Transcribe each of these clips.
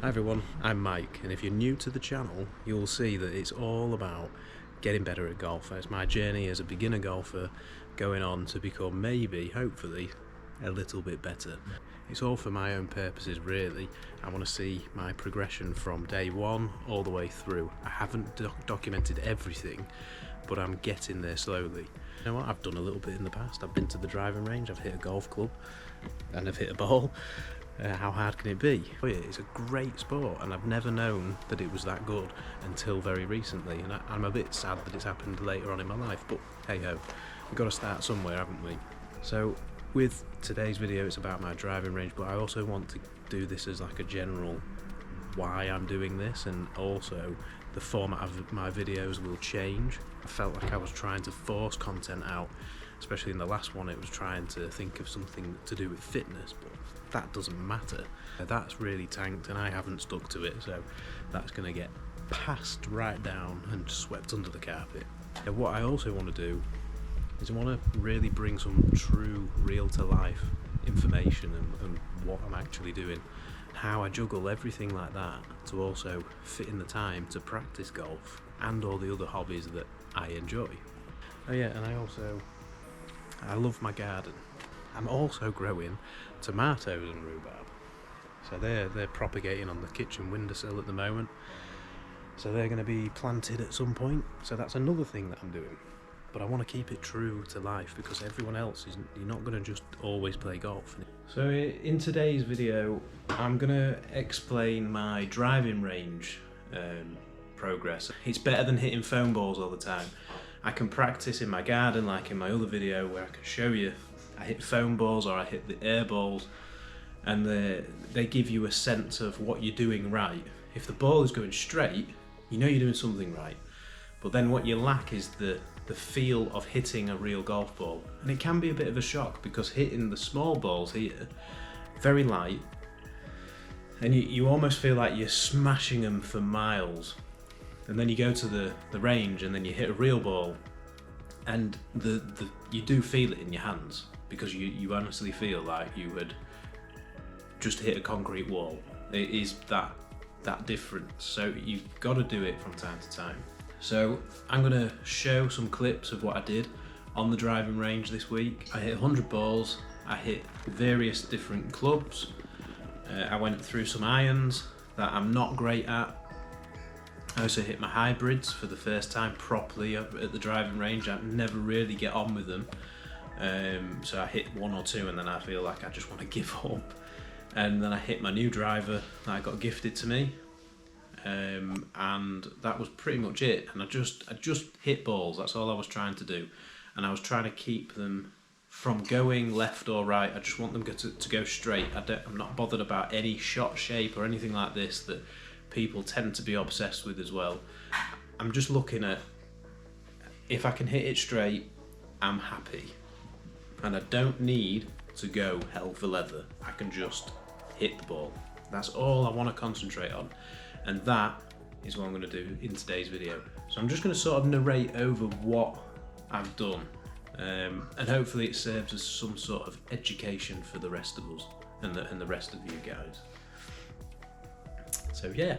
Hi everyone, I'm Mike, and if you're new to the channel, you'll see that it's all about getting better at golf. It's my journey as a beginner golfer going on to become maybe, hopefully, a little bit better. It's all for my own purposes really. I want to see my progression from day one all the way through. I haven't documented everything, but I'm getting there slowly. You know what, I've done a little bit in the past. I've been to the driving range, I've hit a golf club, and I've hit a ball. How hard can it be? Oh yeah, it's a great sport, and I've never known that it was that good until very recently, and I'm a bit sad that it's happened later on in my life, but hey ho, we've got to start somewhere, haven't we? So with today's video, it's about my driving range, but I also want to do this as like a general why I'm doing this, and also the format of my videos will change. I felt like I was trying to force content out, especially in the last one. It was trying to think of something to do with fitness, but that doesn't matter. That's really tanked and I haven't stuck to it, so that's going to get passed right down and swept under the carpet. And what I also want to do is I want to really bring some true real to life information and what I'm actually doing, how I juggle everything like that to also fit in the time to practice golf and all the other hobbies that I enjoy. Oh yeah, and I love my garden. I'm also growing tomatoes and rhubarb. So they're propagating on the kitchen windowsill at the moment. So they're going to be planted at some point. So that's another thing that I'm doing. But I want to keep it true to life because everyone else you're not going to just always play golf. So in today's video, I'm going to explain my driving range progress. It's better than hitting foam balls all the time. I can practice in my garden like in my other video where I can show you I hit foam balls or I hit the air balls, and they give you a sense of what you're doing right. If the ball is going straight, you know you're doing something right. But then what you lack is the feel of hitting a real golf ball. And it can be a bit of a shock because hitting the small balls here, very light, and you almost feel like you're smashing them for miles. And then you go to the range and then you hit a real ball, and you do feel it in your hands because you honestly feel like you had just hit a concrete wall. It is that different. So you've got to do it from time to time. So I'm going to show some clips of what I did on the driving range this week. I hit 100 balls, I hit various different clubs, I went through some irons that I'm not great at. I also hit my hybrids for the first time properly at the driving range. I never really get on with them. So I hit one or two and then I feel like I just want to give up. And then I hit my new driver that I got gifted to me. And that was pretty much it. And I just hit balls, that's all I was trying to do. And I was trying to keep them from going left or right. I just want them to go straight. I'm not bothered about any shot shape or anything like this that people tend to be obsessed with as well. I'm just looking at, if I can hit it straight, I'm happy. And I don't need to go hell for leather. I can just hit the ball. That's all I want to concentrate on. And that is what I'm going to do in today's video. So I'm just going to sort of narrate over what I've done. And hopefully it serves as some sort of education for the rest of us and the rest of you guys. So yeah.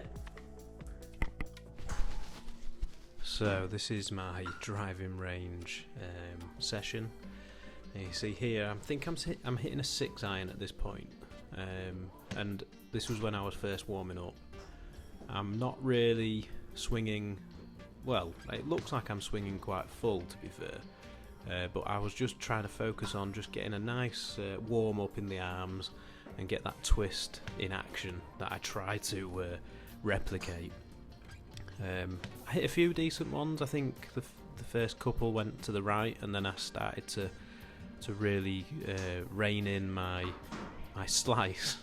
So this is my driving range session. And you see here, I think I'm hitting a 6 iron at this point. And this was when I was first warming up. I'm not really swinging, well, it looks like I'm swinging quite full to be fair. But I was just trying to focus on just getting a nice warm up in the arms and get that twist in action that I try to replicate. I hit a few decent ones. I think the first couple went to the right, and then I started to really rein in my slice.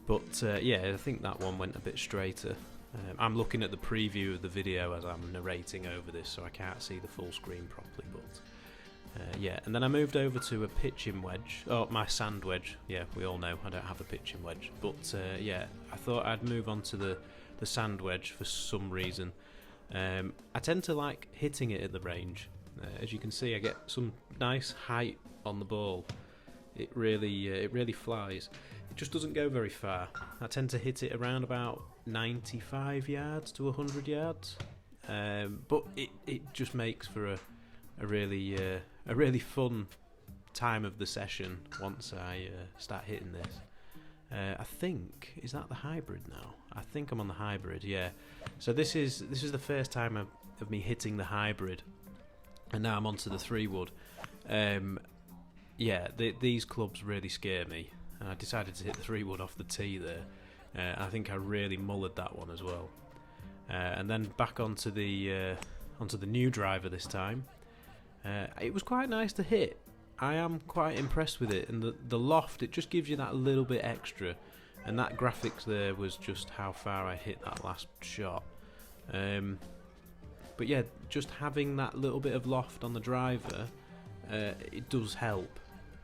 But yeah, I think that one went a bit straighter. I'm looking at the preview of the video as I'm narrating over this, so I can't see the full screen properly, but yeah. And then I moved over to a pitching wedge, my sand wedge. Yeah, we all know I don't have a pitching wedge, but yeah, I thought I'd move on to the sand wedge for some reason. I tend to like hitting it at the range. As you can see, I get some nice height on the ball. it really flies. It just doesn't go very far. I tend to hit it around about 95 yards to 100 yards, but it just makes for a really fun time of the session once I start hitting this. I think, is that the hybrid now? I think I'm on the hybrid, yeah. So this is the first time of me hitting the hybrid, and now I'm onto the 3-wood. These clubs really scare me, and I decided to hit the 3-wood off the tee there. I think I really mullered that one as well. And then back onto the new driver this time. It was quite nice to hit. I am quite impressed with it, and the loft, it just gives you that little bit extra, and that graphics there was just how far I hit that last shot. But yeah, just having that little bit of loft on the driver, it does help.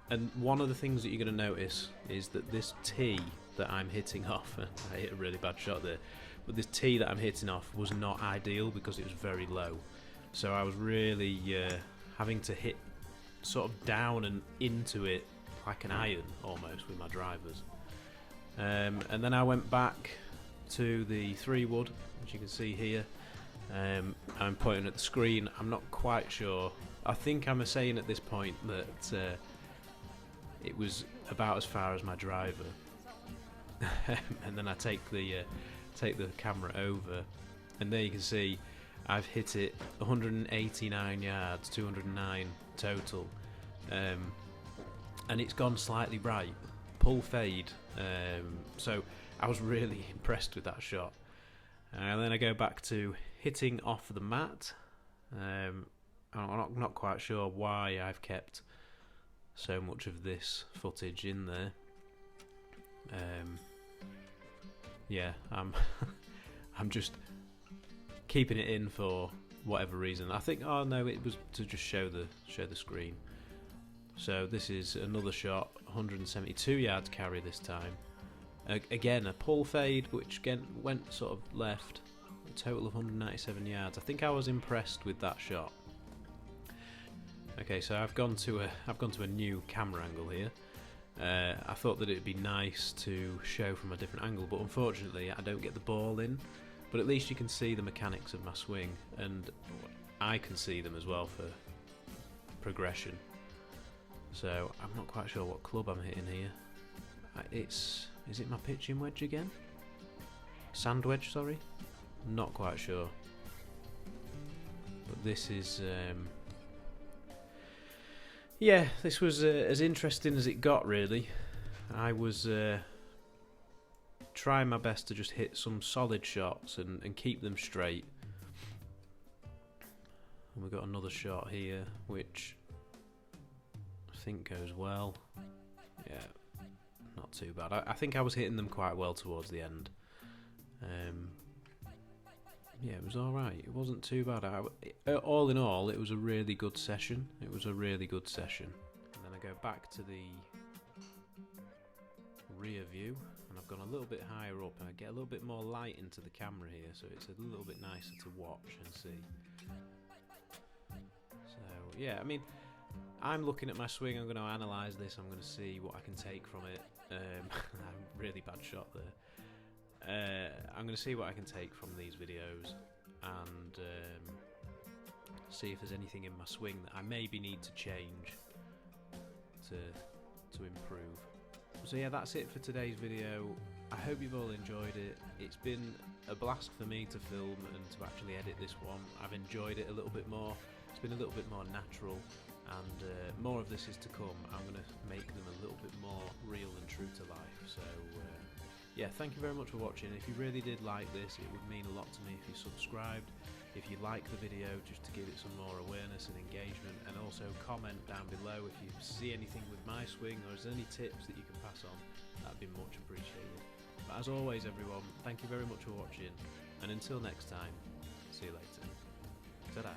And one of the things that you're going to notice is that this tee that I'm hitting off, I hit a really bad shot there, but this tee that I'm hitting off was not ideal because it was very low. So I was really having to hit sort of down and into it like an iron almost with my drivers. And then I went back to the 3-wood, as you can see here. I'm pointing at the screen. I'm not quite sure. I think I'm saying at this point that it was about as far as my driver. And then I take the camera over, and there you can see I've hit it 189 yards, 209 total, and it's gone slightly right, pull fade. So I was really impressed with that shot. And then I go back to hitting off the mat. I'm not quite sure why I've kept so much of this footage in there. I'm just keeping it in for whatever reason. I think, oh no, it was to just show the screen. So this is another shot, 172 yards carry this time. Again, a pull fade, which again went sort of left. A total of 197 yards. I think I was impressed with that shot. Okay, so I've gone to a new camera angle here. I thought that it'd be nice to show from a different angle, but unfortunately I don't get the ball in. But at least you can see the mechanics of my swing, and I can see them as well for progression. So I'm not quite sure what club I'm hitting here. Is it my pitching wedge again? Sand wedge, sorry? Not quite sure. But this is this was as interesting as it got, really. I was trying my best to just hit some solid shots and keep them straight. And we've got another shot here, which I think goes well. Yeah, not too bad. I think I was hitting them quite well towards the end. Yeah, it was alright. It wasn't too bad. All in all, it was a really good session. And then I go back to the rear view, and I've gone a little bit higher up, and I get a little bit more light into the camera here, so it's a little bit nicer to watch and see. So yeah, I mean, I'm looking at my swing. I'm going to analyse this. I'm going to see what I can take from it. Really bad shot there. I'm going to see what I can take from these videos, and see if there's anything in my swing that I maybe need to change to improve. So yeah, that's it for today's video. I hope you've all enjoyed it. It's been a blast for me to film and to actually edit this one. I've enjoyed it a little bit more. It's been a little bit more natural, and more of this is to come. I'm going to make them a little bit more real and true to life. So yeah, thank you very much for watching. If you really did like this, it would mean a lot to me if you subscribed, if you like the video, just to give it some more awareness and engagement, and also comment down below if you see anything with my swing, or is there any tips that you can pass on. That'd be much appreciated. But as always, everyone, thank you very much for watching, and until next time, see you later. Ta-da.